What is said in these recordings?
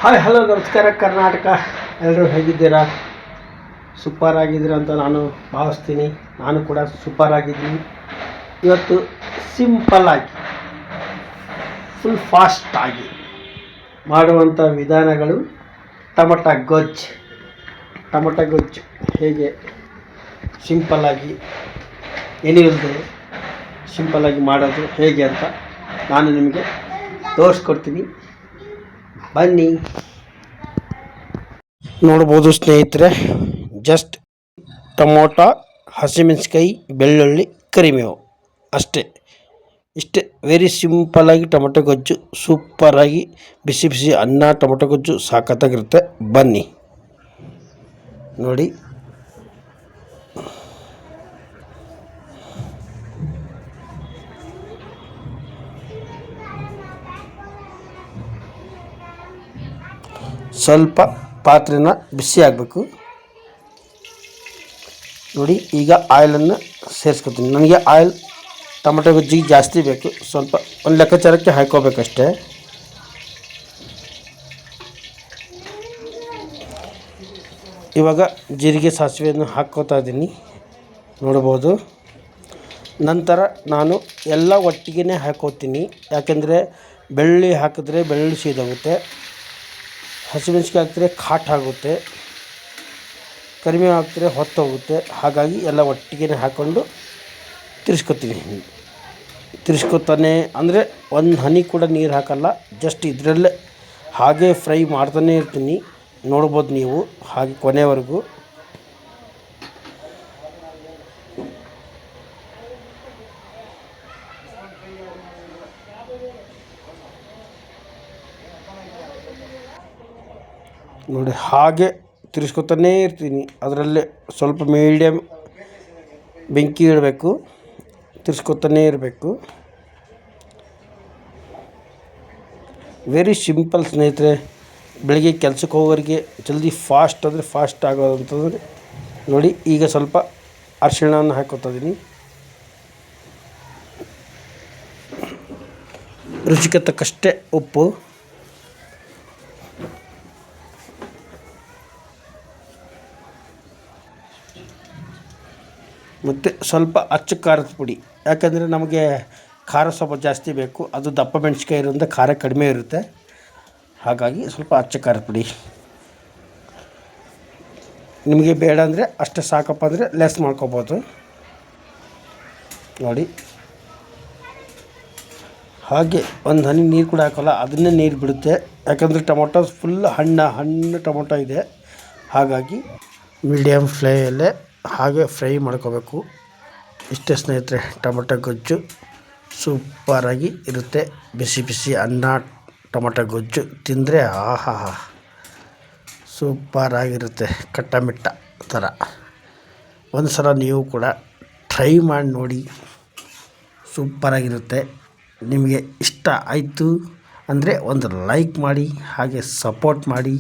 Hi hello ನಮಸ್ಕಾರ ಕರ್ನಾಟಕ. ಎಲ್ಲರೂ ಹೇಗಿದ್ದೀರಾ? ಸೂಪರ್ ಆಗಿದ್ದೀರಾ ಅಂತ ನಾನು ಭಾವಿಸ್ತೀನಿ. ನಾನು ಕೂಡ ಸೂಪರ್ ಆಗಿದ್ದೀನಿ. ಇವತ್ತು ಸಿಂಪಲ್ಲಾಗಿ ಫುಲ್ ಫಾಸ್ಟಾಗಿ ಮಾಡುವಂಥ ವಿಧಾನಗಳು ಟೊಮಟೊ ಗೊಜ್ಜು ಹೇಗೆ ಸಿಂಪಲ್ಲಾಗಿ ಏನಿಲ್ಲದೆ ಸಿಂಪಲ್ಲಾಗಿ ಮಾಡೋದು ಹೇಗೆ ಅಂತ ನಾನು ನಿಮಗೆ ತೋರಿಸ್ಕೊಡ್ತೀನಿ. ಬನ್ನಿ. ನೋಡ್ಬೋದು ಸ್ನೇಹಿತರೆ, ಜಸ್ಟ್ ಟೊಮೊಟೊ, ಹಸಿಮೆಣಸಿಕಾಯಿ, ಬೆಳ್ಳುಳ್ಳಿ, ಕರಿಬೇವು ಇಷ್ಟೇ. ವೆರಿ ಸಿಂಪಲ್ಲಾಗಿ ಟೊಮೊಟೊ ಗೊಜ್ಜು ಸೂಪರಾಗಿ ಬಿಸಿ ಬಿಸಿ ಅನ್ನ ಟೊಮೊಟೊ ಗೊಜ್ಜು ಸಾಕತ್ತಾಗಿರುತ್ತೆ. ಬನ್ನಿ ನೋಡಿ. ಸ್ವಲ್ಪ ಪಾತ್ರೆನ ಬಿಸಿ ಆಗಬೇಕು ನೋಡಿ. ಈಗ ಆಯಿಲನ್ನು ಸೇರಿಸ್ಕೊತೀನಿ. ನನಗೆ ಆಯಿಲ್ ಟೊಮೊಟೊ ಗೊಜ್ಜಿಗೆ ಜಾಸ್ತಿ ಬೇಕು. ಸ್ವಲ್ಪ ಒಂದು ಲೆಕ್ಕಾಚಾರಕ್ಕೆ ಹಾಕ್ಕೋಬೇಕಷ್ಟೆ. ಇವಾಗ ಜೀರಿಗೆ ಸಾಸಿವೆಯನ್ನು ಹಾಕ್ಕೋತಾ ಇದ್ದೀನಿ, ನೋಡ್ಬೋದು. ನಂತರ ನಾನು ಎಲ್ಲ ಒಟ್ಟಿಗೆ ಹಾಕ್ಕೋತೀನಿ. ಯಾಕೆಂದರೆ ಬೆಳ್ಳುಳ್ಳಿ ಹಾಕಿದ್ರೆ ಬೆಳ್ಳುಳ್ಳಿ ಸೀದೋಗುತ್ತೆ, ಹಸಿಮೆಣಸಿಗೆ ಹಾಕಿದ್ರೆ ಖಾಟ್ ಆಗುತ್ತೆ, ಕರಿಬೇವು ಹಾಕಿದ್ರೆ ಹೊತ್ತೋಗುತ್ತೆ. ಹಾಗಾಗಿ ಎಲ್ಲ ಒಟ್ಟಿಗೆ ಹಾಕ್ಕೊಂಡು ತಿರ್ಸ್ಕೊತಾನೆ ಅಂದರೆ ಒಂದು ಹನಿ ಕೂಡ ನೀರು ಹಾಕಲ್ಲ. ಜಸ್ಟ್ ಇದರಲ್ಲೇ ಹಾಗೆ ಫ್ರೈ ಮಾಡ್ತಾನೆ ಇರ್ತೀನಿ. ನೋಡ್ಬೋದು ನೀವು ಹಾಗೆ ಕೊನೆವರೆಗೂ. ನೋಡಿ ಹಾಗೆ ತಿರ್ಸ್ಕೊತಾನೇ ಇರ್ತೀನಿ. ಅದರಲ್ಲೇ ಸ್ವಲ್ಪ ಮೀಡಿಯಮ್ ಬೆಂಕಿ ಇಡಬೇಕು, ತಿರ್ಸ್ಕೊತಾನೇ ಇರಬೇಕು. ವೆರಿ ಸಿಂಪಲ್ ಸ್ನೇಹಿತರೆ. ಬೆಳಿಗ್ಗೆ ಕೆಲಸಕ್ಕೆ ಹೋಗೋರಿಗೆ ಜಲ್ದಿ ಫಾಸ್ಟ್ ಅಂದರೆ ಫಾಸ್ಟ್ ಆಗೋದಂತಂದರೆ ನೋಡಿ. ಈಗ ಸ್ವಲ್ಪ ಅರಿಶಿಣವನ್ನು ಹಾಕ್ಕೊತಾ ಇದ್ದೀನಿ, ರುಚಿಗೆ ತಕ್ಕಷ್ಟೇ ಉಪ್ಪು, ಮತ್ತು ಸ್ವಲ್ಪ ಅಚ್ಚ ಖಾರದ ಪುಡಿ. ಯಾಕಂದರೆ ನಮಗೆ ಖಾರ ಸ್ವಲ್ಪ ಜಾಸ್ತಿ ಬೇಕು. ಅದು ದಪ್ಪ ಮೆಣಸಿಕಾಯಿ ಇರೋದ್ರಿಂದ ಖಾರ ಕಡಿಮೆ ಇರುತ್ತೆ. ಹಾಗಾಗಿ ಸ್ವಲ್ಪ ಅಚ್ಚ ಖಾರದ ಪುಡಿ. ನಿಮಗೆ ಬೇಡ ಅಂದರೆ ಅಷ್ಟೇ ಸಾಕಪ್ಪ ಅಂದರೆ ಲೆಸ್ ಮಾಡ್ಕೊಬೋದು ನೋಡಿ. ಹಾಗೆ ಒಂದು ಹನಿ ನೀರು ಕೂಡ ಹಾಕೋಲ್ಲ, ಅದನ್ನೇ ನೀರು ಬಿಡುತ್ತೆ. ಯಾಕಂದರೆ ಟೊಮೊಟೊ ಫುಲ್ ಹಣ್ಣು ಟೊಮೊಟೊ ಇದೆ. ಹಾಗಾಗಿ ಮೀಡಿಯಮ್ ಫ್ಲೇಯಲ್ಲೇ ಹಾಗೆ ಫ್ರೈ ಮಾಡ್ಕೋಬೇಕು. ಇಷ್ಟೇ ಸ್ನೇಹಿತರೆ, ಟೊಮೊಟೊ ಗೊಜ್ಜು ಸೂಪರಾಗಿ ಇರುತ್ತೆ. ಬಿಸಿ ಬಿಸಿ ಅನ್ನ ಟೊಮೊಟೊ ಗೊಜ್ಜು ತಿಂದರೆ ಆಹಾ ಸೂಪರಾಗಿರುತ್ತೆ, ಕಟ್ಟಮಿಟ್ಟ ಥರ. ಒಂದು ಸಲ ನೀವು ಕೂಡ ಟ್ರೈ ಮಾಡಿ ನೋಡಿ, ಸೂಪರಾಗಿರುತ್ತೆ. ನಿಮಗೆ ಇಷ್ಟ ಆಯಿತು ಅಂದರೆ ಒಂದು ಲೈಕ್ ಮಾಡಿ, ಹಾಗೆ ಸಪೋರ್ಟ್ ಮಾಡಿ.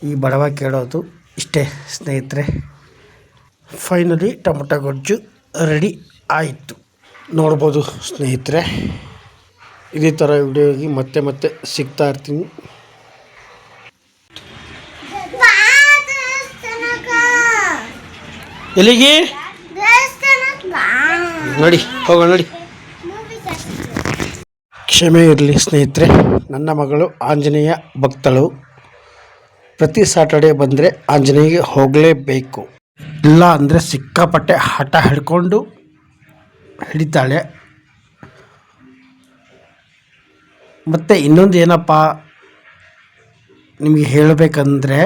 ಈ ಬಡವ ಕೇಳೋದು ಇಷ್ಟೇ ಸ್ನೇಹಿತರೆ. ಫೈನಲಿ ಟೊಮೊಟೊ ಗೊಜ್ಜು ರೆಡಿ ಆಯಿತು. ನೋಡ್ಬೋದು ಸ್ನೇಹಿತರೆ, ಇದೇ ಥರ ವಿಡಿಯೋಗೆ ಮತ್ತೆ ಸಿಗ್ತಾ ಇರ್ತೀನಿ. ಎಲ್ಲಿಗೆ ನೋಡಿ ಹೋಗೋಣ ನೋಡಿ. ಕ್ಷಮೆ ಇರಲಿ ಸ್ನೇಹಿತರೆ, ನನ್ನ ಮಗಳು ಆಂಜನೇಯ ಭಕ್ತಳು. ಪ್ರತಿ ಸಾಟರ್ಡೆ ಬಂದರೆ ಆಂಜನೇಯಗೆ ಹೋಗಲೇಬೇಕು. ಇಲ್ಲ ಅಂದರೆ ಸಿಕ್ಕಾಪಟ್ಟೆ ಹಠ ಹಿಡಿತಾಳೆ. ಮತ್ತು ಇನ್ನೊಂದು ಏನಪ್ಪ ನಿಮಗೆ ಹೇಳಬೇಕಂದ್ರೆ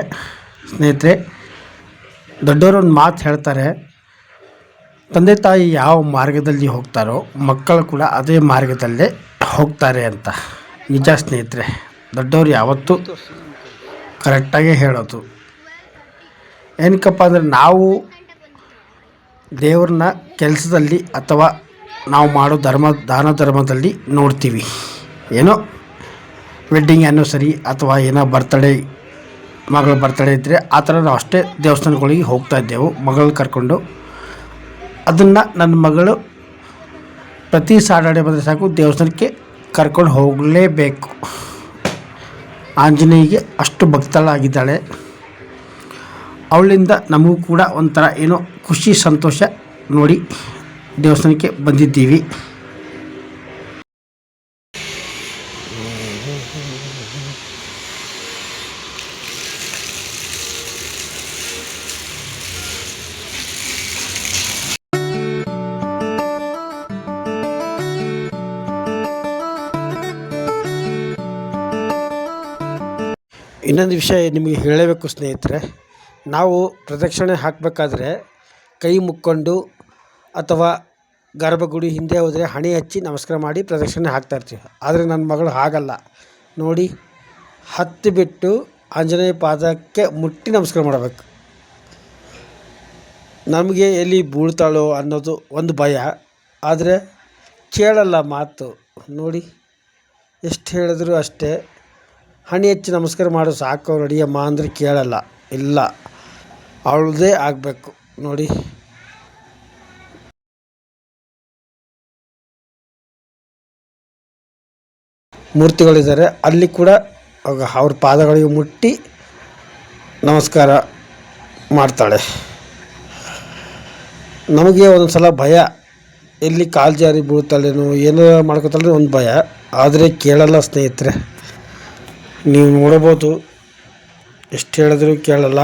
ಸ್ನೇಹಿತರೆ, ದೊಡ್ಡವರು ಒಂದು ಮಾತು ಹೇಳ್ತಾರೆ, ತಂದೆ ತಾಯಿ ಯಾವ ಮಾರ್ಗದಲ್ಲಿ ಹೋಗ್ತಾರೋ ಮಕ್ಕಳು ಕೂಡ ಅದೇ ಮಾರ್ಗದಲ್ಲೇ ಹೋಗ್ತಾರೆ ಅಂತ. ನಿಜ ಸ್ನೇಹಿತರೆ, ದೊಡ್ಡವರು ಯಾವತ್ತೂ ಕರೆಕ್ಟಾಗೇ ಹೇಳೋದು. ಏನಕ್ಕಪ್ಪ ಅಂದರೆ ನಾವು ದೇವ್ರನ್ನ ಕೆಲಸದಲ್ಲಿ ಅಥವಾ ನಾವು ಮಾಡೋ ದಾನ ಧರ್ಮದಲ್ಲಿ ನೋಡ್ತೀವಿ. ಏನೋ ವೆಡ್ಡಿಂಗ್ ಆ್ಯನಿವರ್ಸರಿ ಅಥವಾ ಏನೋ ಮಗಳ ಬರ್ತಡೇ ಇದ್ದರೆ ಆ ಥರ ನಾವು ಅಷ್ಟೇ ದೇವಸ್ಥಾನಗಳಿಗೆ ಹೋಗ್ತಾಯಿದ್ದೆವು ಮಗಳು ಕರ್ಕೊಂಡು. ಅದನ್ನು ನನ್ನ ಮಗಳು ಪ್ರತಿ ಸಾಟರ್ಡೆ ಬಂದರೆ ಸಾಕು ದೇವಸ್ಥಾನಕ್ಕೆ ಕರ್ಕೊಂಡು ಹೋಗಲೇಬೇಕು. ಆಂಜನೇಯಿಗೆ ಅಷ್ಟು ಭಕ್ತಳಾಗಿದ್ದಾಳೆ. ಅವಳಿಂದ ನಮಗೂ ಕೂಡ ಒಂಥರ ಏನೋ ಖುಷಿ ಸಂತೋಷ. ನೋಡಿ ದೇವಸ್ಥಾನಕ್ಕೆ ಬಂದಿದ್ದೀವಿ. ಇನ್ನೊಂದು ವಿಷಯ ನಿಮಗೆ ಹೇಳಬೇಕು ಸ್ನೇಹಿತರೆ, ನಾವು ಪ್ರದಕ್ಷಿಣೆ ಹಾಕಬೇಕಾದ್ರೆ ಕೈ ಮುಕ್ಕೊಂಡು ಅಥವಾ ಗರ್ಭಗುಡಿ ಹಿಂದೆ ಹೋದರೆ ಹಣೆ ಹಚ್ಚಿ ನಮಸ್ಕಾರ ಮಾಡಿ ಪ್ರದಕ್ಷಿಣೆ ಹಾಕ್ತಾಯಿರ್ತೀವಿ. ಆದರೆ ನನ್ನ ಮಗಳು ಹಾಗಲ್ಲ. ನೋಡಿ, ಹತ್ತು ಬಿಟ್ಟು ಆಂಜನೇಯ ಪಾದಕ್ಕೆ ಮುಟ್ಟಿ ನಮಸ್ಕಾರ ಮಾಡಬೇಕು. ನಮಗೆ ಎಲ್ಲಿ ಬೀಳ್ತಾಳೋ ಅನ್ನೋದು ಒಂದು ಭಯ. ಆದರೆ ಕೇಳಲ್ಲ ಮಾತು. ನೋಡಿ, ಎಷ್ಟು ಹೇಳಿದ್ರು ಅಷ್ಟೇ. ಹಣೆ ಹಚ್ಚಿ ನಮಸ್ಕಾರ ಮಾಡು ಸಾಕು ರೆಡಿಯಮ್ಮ ಅಂದರೆ ಕೇಳಲ್ಲ. ಇಲ್ಲ, ಅವಳದೇ ಆಗಬೇಕು. ನೋಡಿ, ಮೂರ್ತಿಗಳಿದ್ದಾರೆ, ಅಲ್ಲಿ ಕೂಡ ಅವ್ರ ಪಾದಗಳಿಗೆ ಮುಟ್ಟಿ ನಮಸ್ಕಾರ ಮಾಡ್ತಾಳೆ. ನಮಗೆ ಒಂದು ಸಲ ಭಯ, ಎಲ್ಲಿ ಕಾಲು ಜಾರಿ ಬೀಳ್ತಾಳೇನೋ ಏನೋ ಮಾಡ್ಕೊತಾಳೆ ಒಂದು ಭಯ. ಆದರೆ ಕೇಳಲ್ಲ ಸ್ನೇಹಿತರೆ, ನೀವು ನೋಡ್ಬೋದು, ಎಷ್ಟು ಹೇಳಿದ್ರು ಕೇಳಲ್ಲ.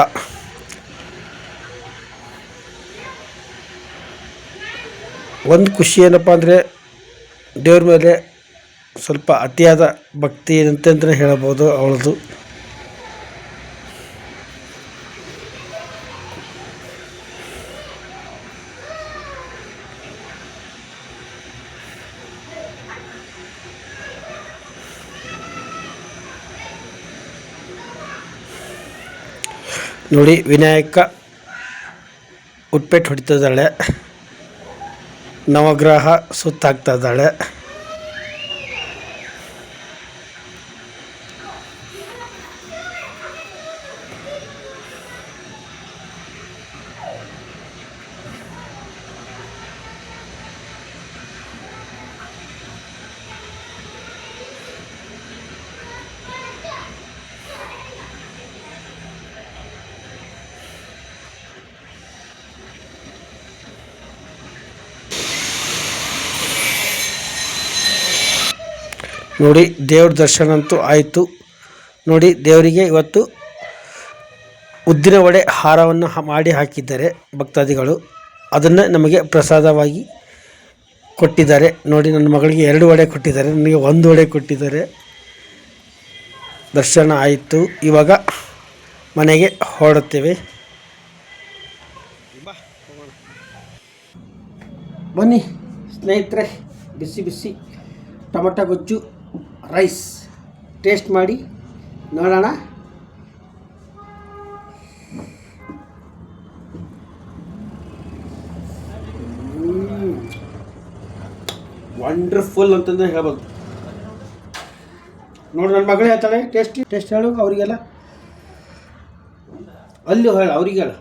ಒಂದು ಖುಷಿ ಏನಪ್ಪ ಅಂದರೆ ದೇವ್ರ ಮೇಲೆ ಸ್ವಲ್ಪ ಅತಿಯಾದ ಭಕ್ತಿ ಅಂತಂದ್ರೆ ಹೇಳಬಹುದು ಅವಳದು. ನೋಡಿ, ವಿನಾಯಕ ಉಟ್ಪೆಟ್ಟು ಹೊಡಿತಿದ್ದಾಳೆ, ನವಗ್ರಹ ಸುತ್ತಾಗ್ತಾ ಇದ್ದಾಳೆ. ನೋಡಿ, ದೇವ್ರ ದರ್ಶನ ಅಂತೂ ಆಯಿತು. ನೋಡಿ, ದೇವರಿಗೆ ಇವತ್ತು ಉದ್ದಿನ ವಡೆ ಹಾರವನ್ನು ಮಾಡಿ ಹಾಕಿದ್ದಾರೆ ಭಕ್ತಾದಿಗಳು. ಅದನ್ನು ನಮಗೆ ಪ್ರಸಾದವಾಗಿ ಕೊಟ್ಟಿದ್ದಾರೆ. ನೋಡಿ, ನನ್ನ ಮಗಳಿಗೆ 2 ವಡೆ ಕೊಟ್ಟಿದ್ದಾರೆ, ನನಗೆ 1 ವಡೆ ಕೊಟ್ಟಿದ್ದಾರೆ. ದರ್ಶನ ಆಯಿತು. ಇವಾಗ ಮನೆಗೆ ಹೊರಡುತ್ತೇವೆ. ಬನ್ನಿ ಸ್ನೇಹಿತರೆ, ಬಿಸಿ ಬಿಸಿ ಟೊಮಟೊ ಗೊಜ್ಜು ರೈಸ್ ಟೇಸ್ಟ್ ಮಾಡಿ ನೋಡೋಣ. ವಂಡರ್ಫುಲ್ ಅಂತಂದ್ರೆ ಹೇಳ್ಬೋದು. ನೋಡಿ, ನನ್ನ ಮಗಳು ಹೇಳ್ತಾಳೆ ಟೇಸ್ಟ್ ಹೇಳು ಅವರಿಗೆಲ್ಲ. ಅಲ್ಲಿ ಹೇಳ ಅವರಿಗೆಲ್ಲ.